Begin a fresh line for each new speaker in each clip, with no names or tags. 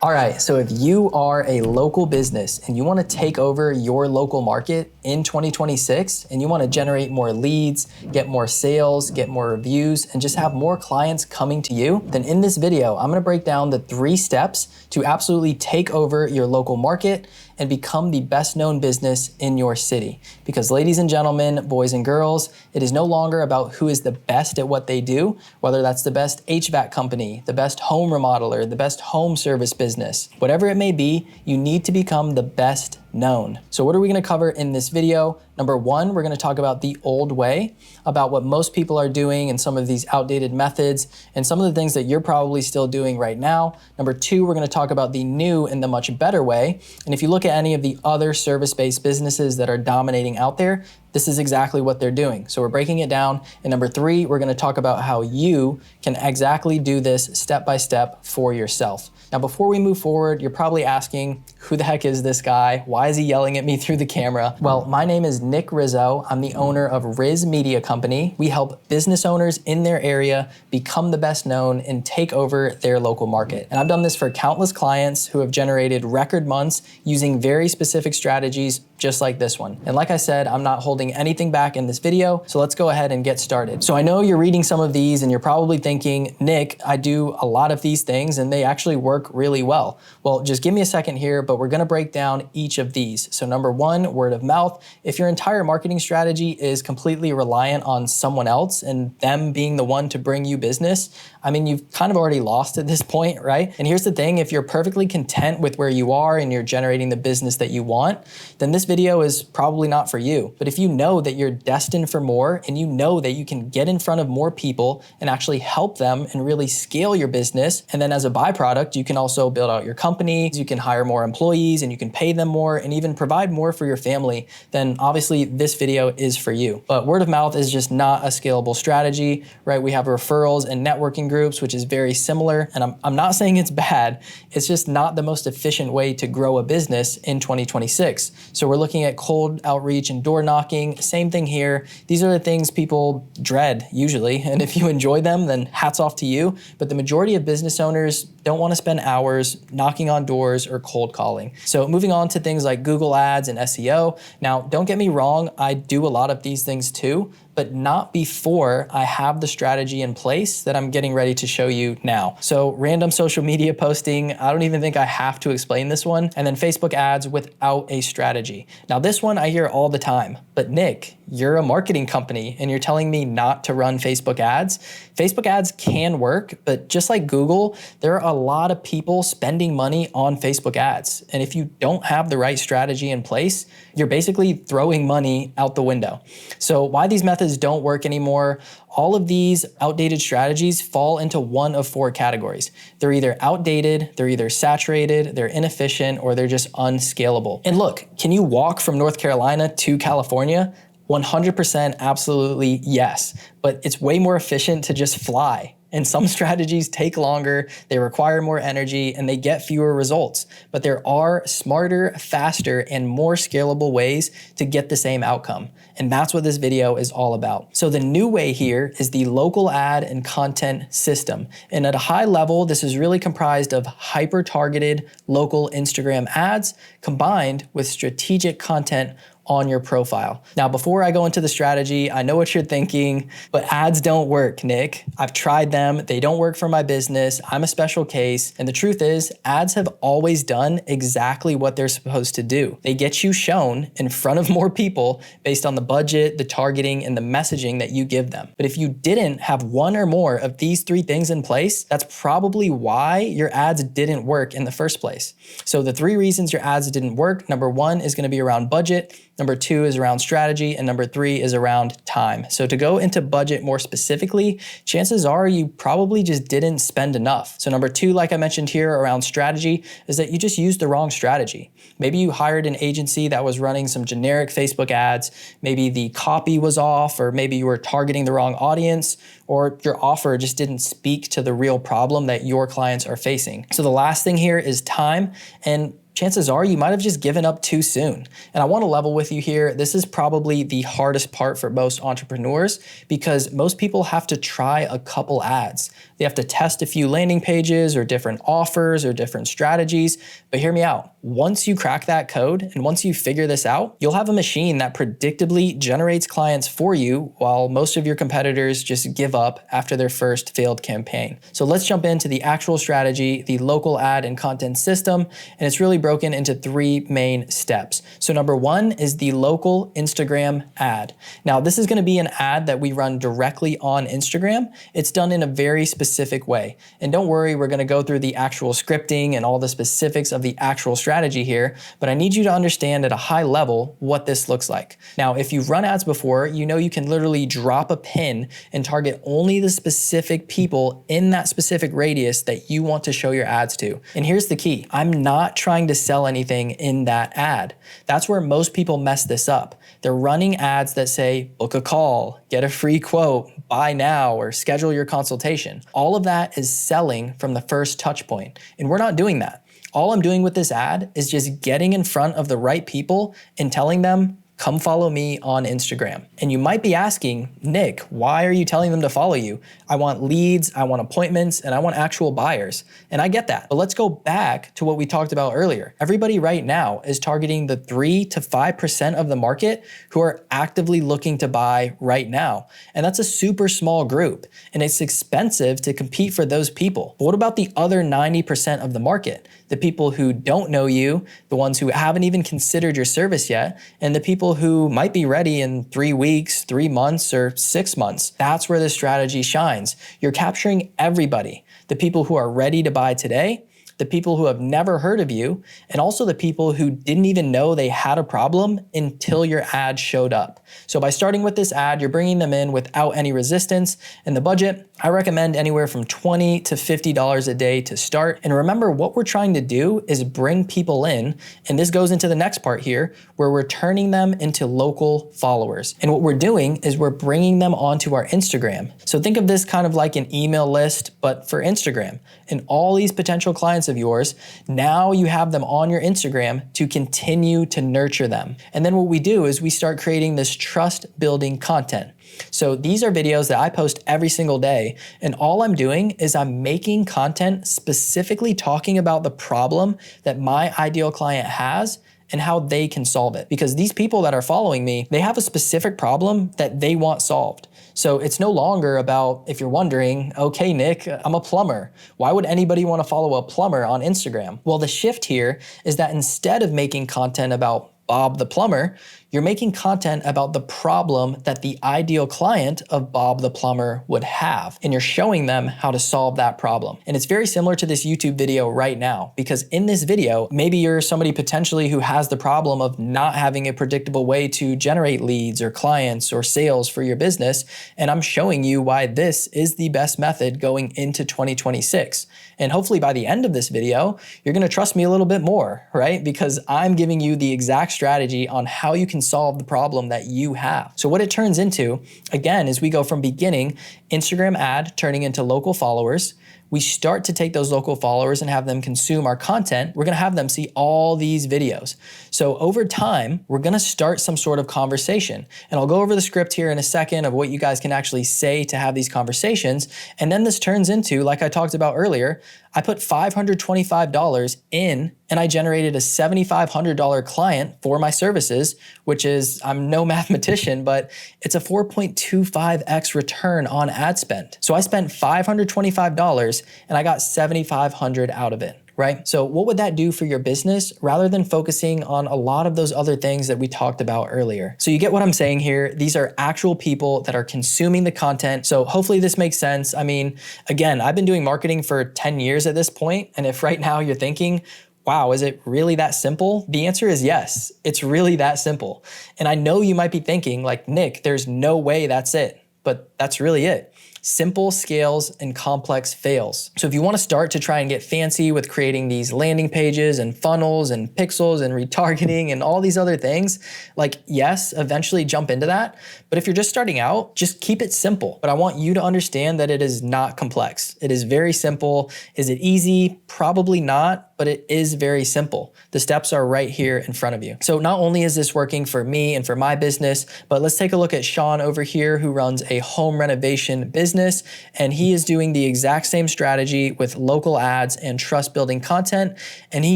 All right, so if you are a local business and you want to take over your local market in 2026 and you want to generate more leads, get more sales, get more reviews, and just have more clients coming to you, then in this video, I'm going to break down the 3 steps to absolutely take over your local market and become the best known business in your city. Because ladies and gentlemen, boys and girls, it is no longer about who is the best at what they do, whether that's the best HVAC company, the best home remodeler, the best home service business. Whatever it may be, you need to become the best known. So what are we gonna cover in this video? Number 1, we're gonna talk about the old way, about what most people are doing and some of these outdated methods and some of the things that you're probably still doing right now. Number 2, we're gonna talk about the new and the much better way. And if you look at any of the other service-based businesses that are dominating out there, this is exactly what they're doing. So we're breaking it down. And number 3, we're gonna talk about how you can exactly do this step by step for yourself. Now, before we move forward, you're probably asking, who the heck is this guy? Why is he yelling at me through the camera? Well, my name is Nick Rizzo. I'm the owner of Riz Media Company. We help business owners in their area become the best known and take over their local market. And I've done this for countless clients who have generated record months using very specific strategies just like this one. And like I said, I'm not holding anything back in this video, so let's go ahead and get started. So I know you're reading some of these and you're probably thinking, Nick, I do a lot of these things and they actually work really well. Well, just give me a second here, but we're gonna break down each of these. So number 1, word of mouth. If your entire marketing strategy is completely reliant on someone else and them being the one to bring you business, I mean, you've kind of already lost at this point, right? And here's the thing, if you're perfectly content with where you are and you're generating the business that you want, then this video is probably not for you. But if you know that you're destined for more and you know that you can get in front of more people and actually help them and really scale your business, and then as a byproduct, you can also build out your company, you can hire more employees and you can pay them more and even provide more for your family, then obviously this video is for you. But word of mouth is just not a scalable strategy, right? We have referrals and networking groups, which is very similar. And I'm not saying it's bad, it's just not the most efficient way to grow a business in 2026. So we're looking at cold outreach and door knocking, same thing here. These are the things people dread usually. And if you enjoy them, then hats off to you. But the majority of business owners don't want to spend hours knocking on doors or cold calling. So moving on to things like Google Ads and SEO. Now, don't get me wrong, I do a lot of these things too, but not before I have the strategy in place that I'm getting ready to show you now. So random social media posting, I don't even think I have to explain this one. And then Facebook ads without a strategy. Now this one I hear all the time, but Nick, you're a marketing company and you're telling me not to run Facebook ads. Facebook ads can work, but just like Google, there are a lot of people spending money on Facebook ads. And if you don't have the right strategy in place, you're basically throwing money out the window. So why these methods don't work anymore, all of these outdated strategies fall into one of 4 categories. They're either outdated, they're either saturated, they're inefficient, or they're just unscalable. And look, can you walk from North Carolina to California? 100% absolutely yes, but it's way more efficient to just fly. And some strategies take longer, they require more energy, and they get fewer results. But there are smarter, faster, and more scalable ways to get the same outcome. And that's what this video is all about. So the new way here is the local ad and content system. And at a high level, this is really comprised of hyper-targeted local Instagram ads combined with strategic content on your profile. Now, before I go into the strategy, I know what you're thinking, but ads don't work, Nick. I've tried them, they don't work for my business, I'm a special case. And the truth is, ads have always done exactly what they're supposed to do. They get you shown in front of more people based on the budget, the targeting, and the messaging that you give them. But if you didn't have one or more of these 3 things in place, that's probably why your ads didn't work in the first place. So the 3 reasons your ads didn't work, number 1 is gonna be around budget, number 2 is around strategy, and number 3 is around time. So to go into budget more specifically, chances are you probably just didn't spend enough. So number 2, like I mentioned here around strategy, is that you just used the wrong strategy. Maybe you hired an agency that was running some generic Facebook ads, maybe the copy was off, or maybe you were targeting the wrong audience, or your offer just didn't speak to the real problem that your clients are facing. So the last thing here is time, and chances are you might have just given up too soon. And I want to level with you here. This is probably the hardest part for most entrepreneurs because most people have to try a couple ads. They have to test a few landing pages or different offers or different strategies. But hear me out. Once you crack that code and once you figure this out, you'll have a machine that predictably generates clients for you while most of your competitors just give up after their first failed campaign. So let's jump into the actual strategy, the local ad and content system, and it's really broken into 3 main steps. So number 1 is the local Instagram ad. Now this is going to be an ad that we run directly on Instagram. It's done in a very specific way. And don't worry, we're going to go through the actual scripting and all the specifics of the actual strategy here, but I need you to understand at a high level what this looks like. Now, if you've run ads before, you know you can literally drop a pin and target only the specific people in that specific radius that you want to show your ads to. And here's the key. I'm not trying to sell anything in that ad. That's where most people mess this up. They're running ads that say, book a call, get a free quote, buy now, or schedule your consultation. All of that is selling from the first touch point, and we're not doing that. All I'm doing with this ad is just getting in front of the right people and telling them, come follow me on Instagram. And you might be asking, Nick, why are you telling them to follow you? I want leads, I want appointments, and I want actual buyers. And I get that. But let's go back to what we talked about earlier. Everybody right now is targeting the 3 to 5% of the market who are actively looking to buy right now. And that's a super small group. And it's expensive to compete for those people. But what about the other 90% of the market? The people who don't know you, the ones who haven't even considered your service yet, and the people who might be ready in 3 weeks, 3 months, or 6 months. That's where this strategy shines. You're capturing everybody, the people who are ready to buy today, the people who have never heard of you, and also the people who didn't even know they had a problem until your ad showed up. So by starting with this ad, you're bringing them in without any resistance. And the budget, I recommend anywhere from $20 to $50 a day to start. And remember, what we're trying to do is bring people in, and this goes into the next part here, where we're turning them into local followers. And what we're doing is we're bringing them onto our Instagram. So think of this kind of like an email list, but for Instagram. And all these potential clients of yours, now you have them on your Instagram to continue to nurture them. And then what we do is we start creating this trust building content. So these are videos that I post every single day, and all I'm doing is I'm making content specifically talking about the problem that my ideal client has and how they can solve it. Because these people that are following me, they have a specific problem that they want solved. So it's no longer about, if you're wondering, okay, Nick, I'm a plumber. Why would anybody want to follow a plumber on Instagram? Well, the shift here is that instead of making content about Bob the plumber, you're making content about the problem that the ideal client of Bob the plumber would have. And you're showing them how to solve that problem. And it's very similar to this YouTube video right now, because in this video, maybe you're somebody potentially who has the problem of not having a predictable way to generate leads or clients or sales for your business. And I'm showing you why this is the best method going into 2026. And hopefully by the end of this video, you're gonna trust me a little bit more, right? Because I'm giving you the exact strategy on how you can solve the problem that you have. So what it turns into, again, is we go from beginning Instagram ad turning into local followers. We start to take those local followers and have them consume our content. We're gonna have them see all these videos. So over time, we're gonna start some sort of conversation. And I'll go over the script here in a second of what you guys can actually say to have these conversations. And then this turns into, like I talked about earlier, I put $525 in and I generated a $7,500 client for my services, which is, I'm no mathematician, but it's a 4.25x return on ad spend. So I spent $525 and I got $7,500 out of it. Right? So what would that do for your business rather than focusing on a lot of those other things that we talked about earlier? So you get what I'm saying here. These are actual people that are consuming the content. So hopefully this makes sense. I mean, again, I've been doing marketing for 10 years at this point. And if right now you're thinking, wow, is it really that simple? The answer is yes, it's really that simple. And I know you might be thinking like, Nick, there's no way that's it, but that's really it. Simple scales and complex fails. So if you want to start to try and get fancy with creating these landing pages and funnels and pixels and retargeting and all these other things, like yes, eventually jump into that. But if you're just starting out, just keep it simple. But I want you to understand that it is not complex. It is very simple. Is it easy? Probably not, but it is very simple. The steps are right here in front of you. So not only is this working for me and for my business, but let's take a look at Sean over here who runs a home home renovation business, and he is doing the exact same strategy with local ads and trust building content. And he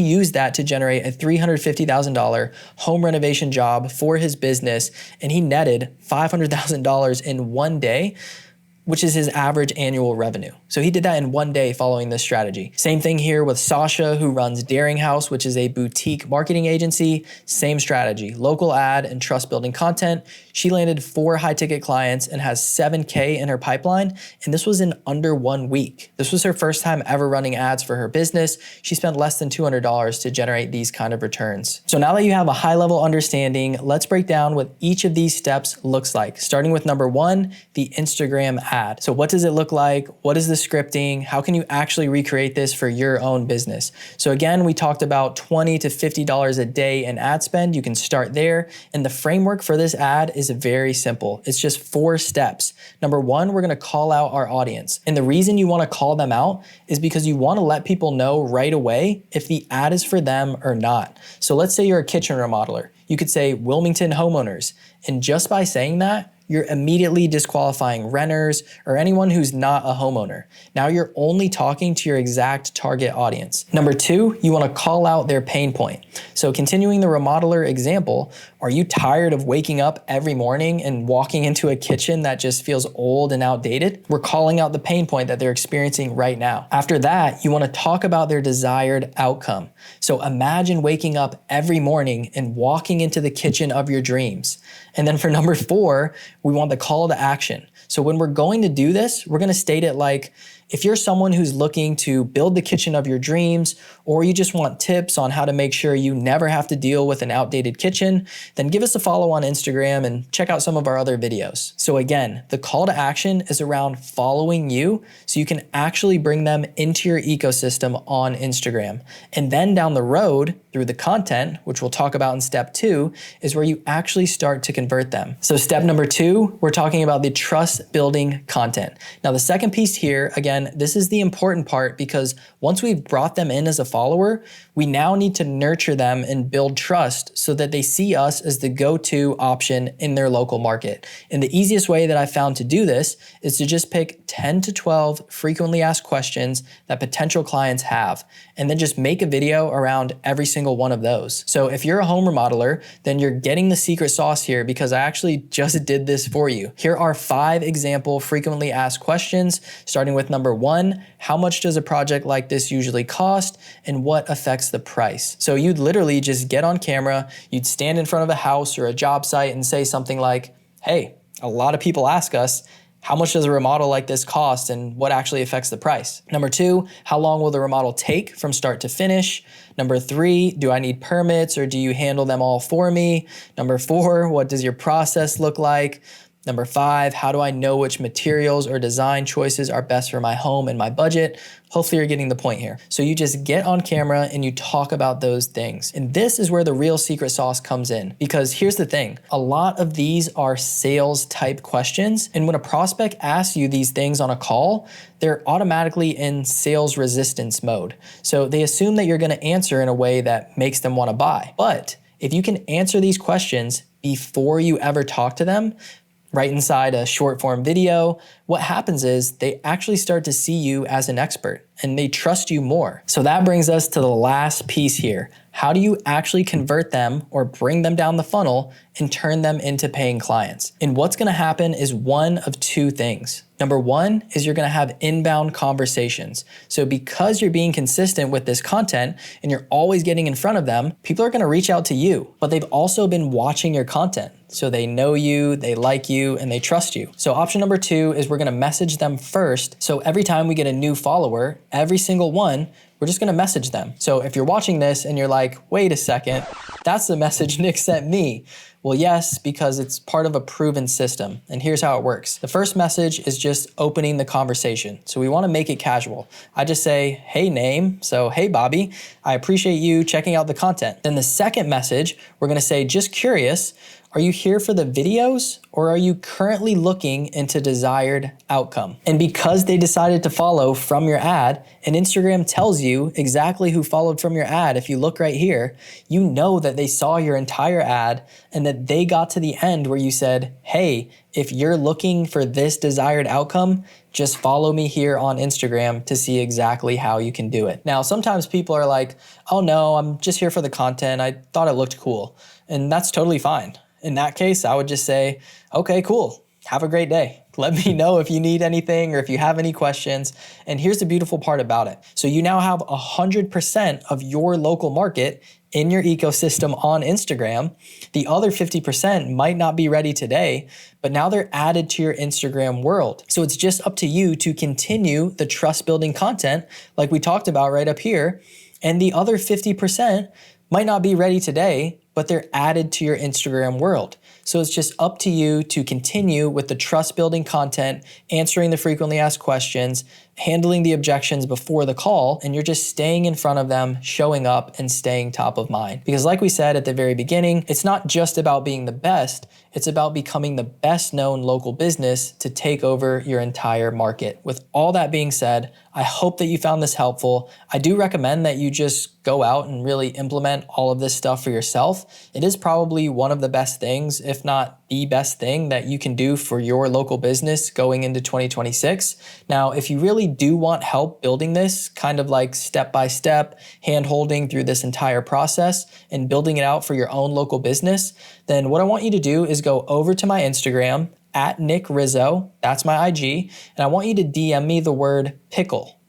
used that to generate a $350,000 home renovation job for his business. And he netted $500,000 in one day, which is his average annual revenue. So he did that in one day following this strategy. Same thing here with Sasha, who runs Daring House, which is a boutique marketing agency. Same strategy, local ad and trust building content. She landed 4 high ticket clients and has $7K in her pipeline. And this was in under 1 week. This was her first time ever running ads for her business. She spent less than $200 to generate these kind of returns. So now that you have a high level understanding, let's break down what each of these steps looks like. Starting with number 1, the Instagram ad. So what does it look like? What is the scripting? How can you actually recreate this for your own business? So again, we talked about $20 to $50 a day in ad spend. You can start there. And the framework for this ad is very simple. It's just 4 steps. Number 1, we're gonna call out our audience. And the reason you wanna call them out is because you wanna let people know right away if the ad is for them or not. So let's say you're a kitchen remodeler. You could say Wilmington homeowners. And just by saying that, you're immediately disqualifying renters or anyone who's not a homeowner. Now you're only talking to your exact target audience. Number 2, you want to call out their pain point. So continuing the remodeler example, are you tired of waking up every morning and walking into a kitchen that just feels old and outdated? We're calling out the pain point that they're experiencing right now. After that, you want to talk about their desired outcome. So imagine waking up every morning and walking into the kitchen of your dreams. And then for number 4, we want the call to action. So when we're going to do this, we're going to state it like, if you're someone who's looking to build the kitchen of your dreams, or you just want tips on how to make sure you never have to deal with an outdated kitchen, then give us a follow on Instagram and check out some of our other videos. So again, the call to action is around following you so you can actually bring them into your ecosystem on Instagram. And then down the road, through the content, which we'll talk about in step 2, is where you actually start to convert them. So step number 2, we're talking about the trust building content. Now the second piece here, again, this is the important part because once we've brought them in as a follower, we now need to nurture them and build trust so that they see us as the go-to option in their local market. And the easiest way that I found to do this is to just pick 10 to 12 frequently asked questions that potential clients have, and then just make a video around every single one of those. So if you're a home remodeler, then you're getting the secret sauce here because I actually just did this for you. Here are 5 example frequently asked questions, starting with number 1, how much does a project like this usually cost and what affects the price? So you'd literally just get on camera, you'd stand in front of a house or a job site and say something like, hey, a lot of people ask us, how much does a remodel like this cost and what actually affects the price? Number 2, how long will the remodel take from start to finish? Number 3, do I need permits or do you handle them all for me? Number 4, what does your process look like? Number 5, how do I know which materials or design choices are best for my home and my budget? Hopefully you're getting the point here. So you just get on camera and you talk about those things. And this is where the real secret sauce comes in. Because here's the thing, a lot of these are sales type questions. And when a prospect asks you these things on a call, they're automatically in sales resistance mode. So they assume that you're gonna answer in a way that makes them wanna buy. But if you can answer these questions before you ever talk to them, right inside a short form video, what happens is they actually start to see you as an expert and they trust you more. So that brings us to the last piece here. How do you actually convert them or bring them down the funnel and turn them into paying clients? And what's gonna happen is one of 2 things. Number 1 is you're gonna have inbound conversations. So because you're being consistent with this content and you're always getting in front of them, people are gonna reach out to you, but they've also been watching your content. So they know you, they like you, and they trust you. So option number 2 is we're gonna message them first. So every time we get a new follower, every single one, we're just gonna message them. So if you're watching this and you're like, wait a second, that's the message Nick sent me. Well, yes, because it's part of a proven system. And here's how it works. The first message is just opening the conversation. So we wanna make it casual. I just say, hey name, so hey Bobby, I appreciate you checking out the content. Then the second message, we're gonna say, just curious, Are you here for the videos, or are you currently looking into desired outcome? And because they decided to follow from your ad, and Instagram tells you exactly who followed from your ad, if you look right here, you know that they saw your entire ad and that they got to the end where you said, hey, if you're looking for this desired outcome, just follow me here on Instagram to see exactly how you can do it. Now, sometimes people are like, oh no, I'm just here for the content. I thought it looked cool. And that's totally fine. In that case, I would just say, okay, cool. Have a great day. Let me know if you need anything or if you have any questions. And here's the beautiful part about it. So you now have 100% of your local market in your ecosystem on Instagram. The other 50% might not be ready today, but now they're added to your Instagram world. So it's just up to you to continue the trust building content like we talked about right up here. And the other 50% might not be ready today, but they're added to your Instagram world. So it's just up to you to continue with the trust building content, answering the frequently asked questions, handling the objections before the call, and you're just staying in front of them, showing up and staying top of mind. Because like we said at the very beginning, it's not just about being the best, it's about becoming the best known local business to take over your entire market. With all that being said, I hope that you found this helpful. I do recommend that you just go out and really implement all of this stuff for yourself. It is probably one of the best things, if not the best thing that you can do for your local business going into 2026. Now, if you really do want help building this, kind of like step-by-step hand-holding through this entire process and building it out for your own local business, then what I want you to do is go over to my Instagram, at Nick Rizzo, that's my IG, and I want you to DM me the word pickle.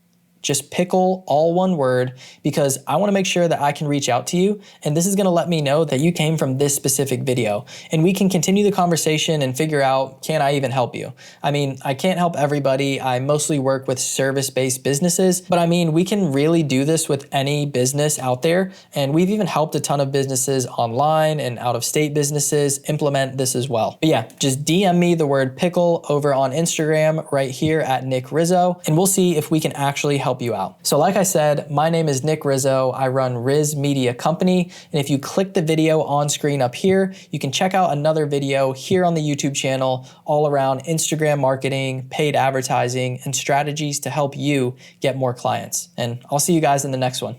Just pickle, all one word, because I want to make sure that I can reach out to you. And this is going to let me know that you came from this specific video. And we can continue the conversation and figure out, can I even help you? I mean, I can't help everybody. I mostly work with service-based businesses, but I mean, we can really do this with any business out there. And we've even helped a ton of businesses online and out-of-state businesses implement this as well. But yeah, just DM me the word pickle over on Instagram right here at Nick Rizzo, and we'll see if we can actually help you out. So like I said, my name is Nick Rizzo. I run Riz Media Company. And if you click the video on screen up here, you can check out another video here on the YouTube channel all around Instagram marketing, paid advertising, and strategies to help you get more clients. And I'll see you guys in the next one.